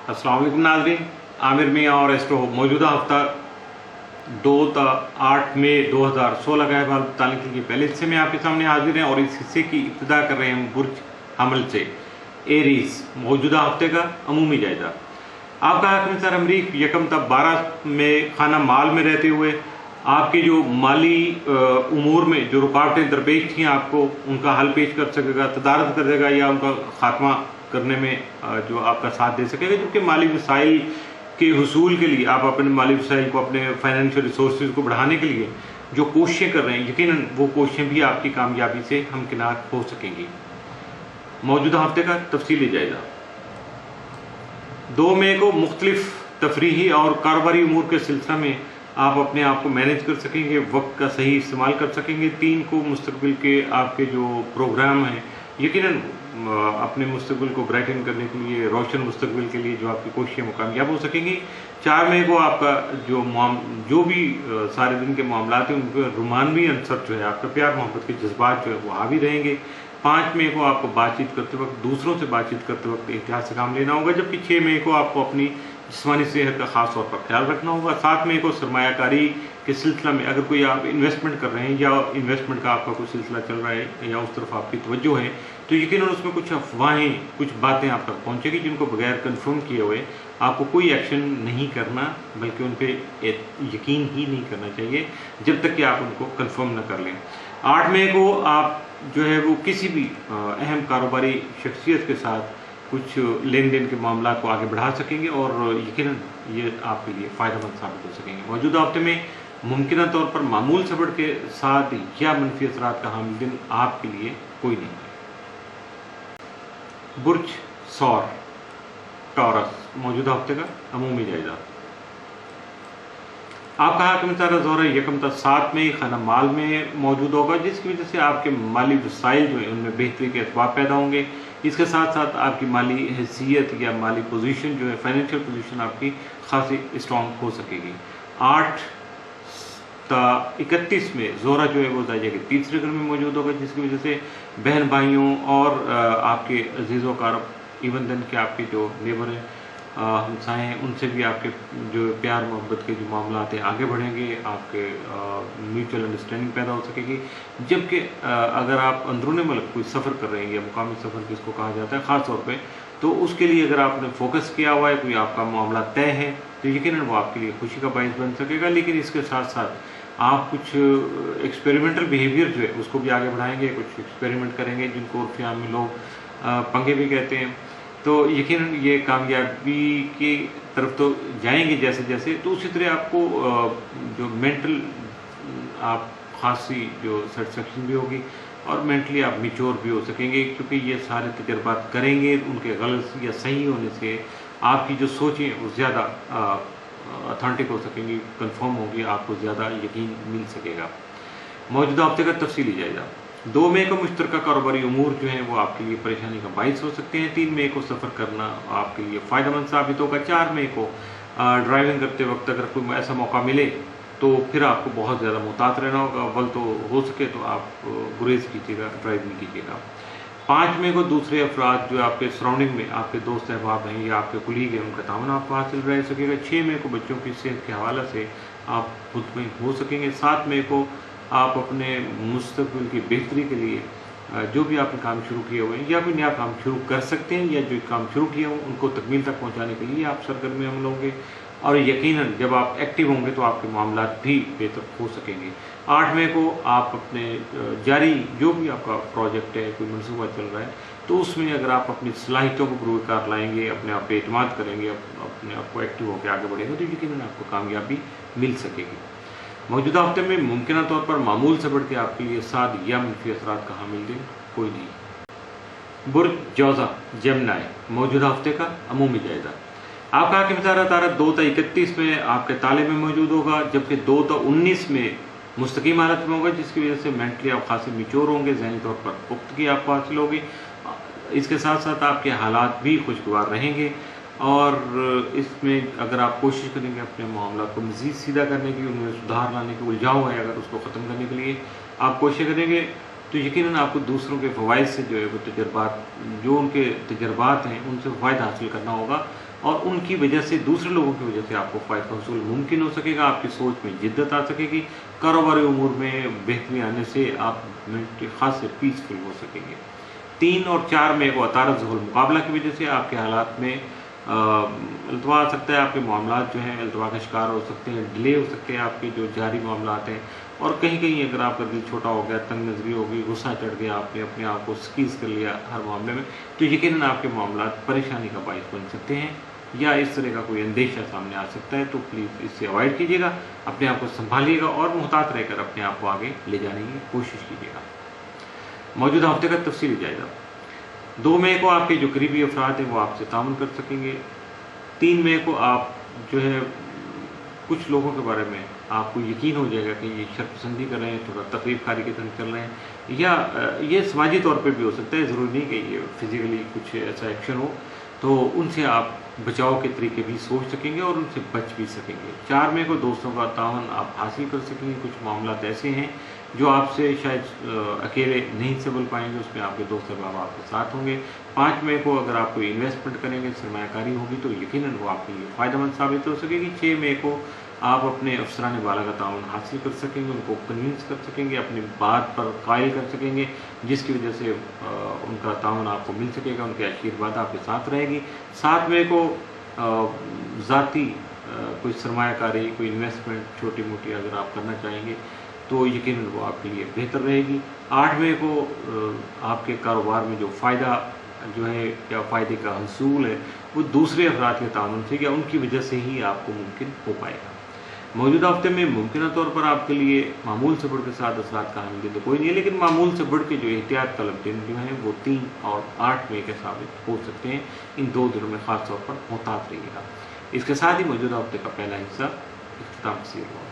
अस्सलाम वालेकुम नाज़रीन, आमिर मियाँ और एस्ट्रो मौजूदा हफ्ता 2-8 मई 2016 का अहवाल बताने के लिए पहले हिस्से में आपके सामने हाजिर हैं और इस हिस्से की इब्तिदा कर रहे हैं बुर्ज हमल से। एरीज मौजूदा हफ्ते का अमूमी जायजा। आपका आखिरी सर अमरीक यकम तब 12 में खाना माल में रहते हुए आपके जो माली उमूर में जो रुकावटें दरपेश थी आपको उनका हल पेश कर सकेगा, तदारत कर देगा या उनका खात्मा करने में जो आपका साथ दे सकेगा, जबकि माली वसाइल के हुसूल के लिए आप अपने माली वसाइल को, अपने फाइनेंशियल रिसोर्सेज को बढ़ाने के लिए जो कोशिशें कर रहे हैं, यकीनन वो कोशिशें भी आपकी कामयाबी से हमकिनार हो सकेंगी। मौजूदा हफ्ते का तफसीली जायजा। 2 मई को मुख्तलिफ तफरीही और कारोबारी उमूर के सिलसिले में आप अपने आप को मैनेज कर सकेंगे, वक्त का सही इस्तेमाल कर सकेंगे। 3 को मुस्तकबिल के आपके जो प्रोग्राम हैं, यकीनन अपने मुस्तकबिल को ब्राइटन करने के लिए, रोशन मुस्तकबिल के लिए जो आपकी कोशिशें वो कामयाब हो सकेंगी। 4 मई को आपका जो भी सारे दिन के मामलात हैं उन पर रोमानवी अंसर जो है, आपका प्यार मोहब्बत के जज्बात जो है वो हावी रहेंगे। 5 मई को आपको बातचीत करते वक्त, दूसरों से बातचीत करते वक्त एहतियात से काम लेना होगा, जबकि 6 मई को आपको अपनी जिस्मानी सेहत का खास तौर पर ख्याल रखना होगा। 7 मई को सरमायाकारी के सिलसिला में अगर कोई आप इन्वेस्टमेंट कर रहे हैं या इन्वेस्टमेंट का आपका कोई सिलसिला चल रहा है या उस तरफ आपकी तवज्जो है, तो यकीनन उसमें कुछ अफवाहें, कुछ बातें आप तक पहुँचेगी जिनको बगैर कन्फर्म किए हुए आपको कोई एक्शन नहीं करना, बल्कि उन पर यकीन ही नहीं करना चाहिए जब तक कि आप उनको कन्फर्म न कर लें। 8 मई को आप जो है वो किसी भी अहम कारोबारी शख्सियत के साथ कुछ लेन देन के मामला को आगे बढ़ा सकेंगे और यकीनन ये आपके लिए फ़ायदेमंद साबित हो सकेंगे। मौजूदा हफ्ते में मुमकिन तौर पर मामूल सबड़ के साथ या मनफी असरात का हामिल दिन आपके लिए कोई नहीं है। बुर्ज सौर टॉरस मौजूदा हफ्ते का अमूमी जायजा। आपका हाकिम तारा ज़ोहरा यकम तक 7 में खाना माल में मौजूद होगा, जिसकी वजह से आपके माली वसाइल जो है उनमें बेहतरी के असबाब पैदा होंगे। इसके साथ साथ आपकी माली हैसियत या माली पोजीशन जो है, फाइनेंशियल पोजीशन आपकी खासी स्ट्रॉन्ग हो सकेगी। 8-31 में ज़ोहरा जो है वो जायजा के तीसरे घर में मौजूद होगा, जिसकी वजह से बहन भाइयों और आपके अजीज़ों कारब, इवन दिन के आपके जो नेबर हैं, हमसाए हैं, उनसे भी आपके जो प्यार मोहब्बत के जो मामलात हैं आगे बढ़ेंगे, आपके म्यूचुअल अंडरस्टैंडिंग पैदा हो सकेगी। जबकि अगर आप अंदरूनी मुल्क कोई सफ़र कर रहे हैं या मुकामी सफ़र जिसको कहा जाता है ख़ास तौर पे, तो उसके लिए अगर आपने फोकस किया हुआ है, कोई आपका मामला तय है, तो यकीनन वो आपके लिए खुशी का बायस बन सकेगा। लेकिन इसके साथ साथ आप कुछ एक्सपेरिमेंटल बिहेवियर जो है उसको भी आगे बढ़ाएंगे, कुछ एक्सपेरिमेंट करेंगे जिनको उर्फ़ में लोग पंगे भी कहते हैं। तो यकीनन ये कामयाबी की तरफ तो जाएंगे जैसे जैसे, तो उसी तरह आपको जो मेंटल आप खासी जो सेटिस्फेक्शन भी होगी और मेंटली आप मिच्योर भी हो सकेंगे, क्योंकि ये सारे तजर्बात करेंगे। उनके गलत या सही होने से आपकी जो सोचें वो ज़्यादा ऑथेंटिक हो सकेंगी, कंफर्म होगी, आपको ज़्यादा यकीन मिल सकेगा। मौजूदा हफ्ते का तफसीली जायजा। 2 मई को मुश्तरका कारोबारी उमूर जो हैं वो आपके लिए परेशानी का बाइस हो सकते हैं। 3 मई को सफ़र करना आपके लिए फ़ायदेमंद साबित होगा। 4 मई को ड्राइविंग करते वक्त अगर कोई ऐसा मौका मिले तो फिर आपको बहुत ज़्यादा मुहतात रहना होगा। अव्वल तो हो सके तो आप गुरेज कीजिएगा, ड्राइव नहीं कीजिएगा। 5 मई को दूसरे अफराद जो आपके सराउंडिंग में आपके दोस्त अहबाब हैं या आपके कुलीग हैं, उनका तावन आपको हासिल रह सकेगा। 6 मई को बच्चों की सेहत के हवाले से आप मुतमईन हो सकेंगे। 7 मई को आप अपने मुस्तकबिल की बेहतरी के लिए जो भी आपने काम शुरू किए हुए हैं या कोई नया काम शुरू कर सकते हैं, या जो काम शुरू किए हों उनको तकमील तक पहुंचाने के लिए आप सरगर्म में अमल होंगे। और यकीनन जब आप एक्टिव होंगे तो आपके मामलात भी बेहतर हो सकेंगे। 8 मई को आप अपने जारी जो भी आपका प्रोजेक्ट है, कोई मनसूबा चल रहा है, तो उसमें अगर आप अपनी सलाहियतों को पुरकार लाएंगे, अपने आप पे एतमाद करेंगे, अपने आप को एक्टिव होकर आगे बढ़ेंगे, तो यकीनन आपको कामयाबी मिल सकेगी। मौजूदा हफ्ते में मुमकिन तौर पर मामूल से बढ़ के आपके लिए साद या मनफी असरात का हामिल दिन कोई नहीं। बुर्ज जौज़ा जेमिनी मौजूदा हफ्ते का अमूमी जायजा। आपका हाकिम तारा 2-31 में आपके ताले में मौजूद होगा, जबकि 2-19 में मुस्तकीम हालत में होगा, जिसकी वजह से मेंटली आप खासी मिच्योर होंगे, ज़हनी तौर पर पुख्तगी आपको हासिल होगी। इसके साथ साथ आपके हालात भी खुशगवार रहेंगे और इसमें अगर आप कोशिश करेंगे अपने मामला को मज़ीद सीधा करने की, उनमें सुधार लाने की, उलझाव है अगर उसको ख़त्म करने के लिए आप कोशिश करेंगे, तो यकीनन आपको दूसरों के फ़वाइद से जो है वो तजर्बात, जो उनके तजर्बात हैं उनसे फ़ायदा हासिल करना होगा, और उनकी वजह से, दूसरे लोगों की वजह से आपको फ़ायदा हसूल मुमकिन हो सकेगा। आपकी सोच में जिद्दत आ सकेगी, कारोबारी उमूर में बेहतरी आने से आप मेंटली ख़ास से पीसफुल हो सकेंगे। 3 और 4 में वो अतारत ज़ुहुल मुकाबला की वजह से आपके हालात में अल्तवा आ सकता है, आपके मामलात जो हैं अल्तवा का शिकार हो सकते हैं, डिले हो सकते हैं आपके जो जारी मामलात हैं, और कहीं कहीं अगर आपका दिल छोटा हो गया, तंग नज़री हो गई, गुस्सा चढ़ गया, आपने अपने आप को स्क्वीज़ कर लिया हर मामले में, तो यकीनन आपके मामलात परेशानी का बाइस बन सकते हैं, या इस तरह का कोई अंदेशा सामने आ सकता है। तो प्लीज़ इससे अवॉइड कीजिएगा, अपने आप को संभालिएगा और मुहतात रहकर अपने आप को आगे ले जाने की कोशिश कीजिएगा। मौजूदा हफ्ते का तफसीली जायज़ा। 2 मई को आपके जो करीबी अफराद हैं वो आपसे तामुन कर सकेंगे। 3 मई को आप जो है कुछ लोगों के बारे में आपको यकीन हो जाएगा कि ये शर्पसंदी कर रहे हैं, थोड़ा तकरीब कारी की तरह चल रहे हैं, या ये समाजी तौर पे भी हो सकता है, ज़रूरी नहीं कि ये फिज़िकली कुछ ऐसा एक्शन हो, तो उनसे आप बचाव के तरीके भी सोच सकेंगे और उनसे बच भी सकेंगे। 4 मई को दोस्तों का तावन आप हासिल कर सकेंगे। कुछ मामलात ऐसे हैं जो आपसे शायद अकेले नहीं संभल पाएंगे, उसमें आपके दोस्त अहबाब आपके साथ होंगे। 5 मई को अगर आप कोई इन्वेस्टमेंट करेंगे, सरमायाकारी होगी, तो यकीनन वो आपके लिए फ़ायदेमंद साबित हो सकेगी। 6 मई को आप अपने अफसरान बाला का ताउन हासिल कर सकेंगे, उनको कन्विंस कर सकेंगे, अपनी बात पर कायल कर सकेंगे, जिसकी वजह से उनका ताउन आपको मिल सकेगा, उनके आशीर्वाद आपके साथ रहेगी। 7 मई को ज़ाती कोई सरमायाकारी, कोई इन्वेस्टमेंट छोटी मोटी अगर आप करना चाहेंगे तो यकीनन वो आपके लिए बेहतर रहेगी। 8 मई को आपके कारोबार में जो फ़ायदा जो है या फ़ायदे का हसूल है वो दूसरे अफराद के ताउन से या उनकी वजह से ही आपको मुमकिन हो पाएगा। मौजूदा हफ्ते में मुमकिन तौर पर आपके लिए मामूल से बढ़ के 7 असरात का हामिल दिन तो कोई नहीं है, लेकिन मामूल से बढ़ के जो एहतियात तलब दिन जो हैं वो 3 और 8 मई के साबित हो सकते हैं। इन 2 दिनों में ख़ास तौर पर मुहतात रहिएगा। इसके साथ ही मौजूदा हफ्ते का पहला हिस्सा इख्तिताम पसीर हुआ।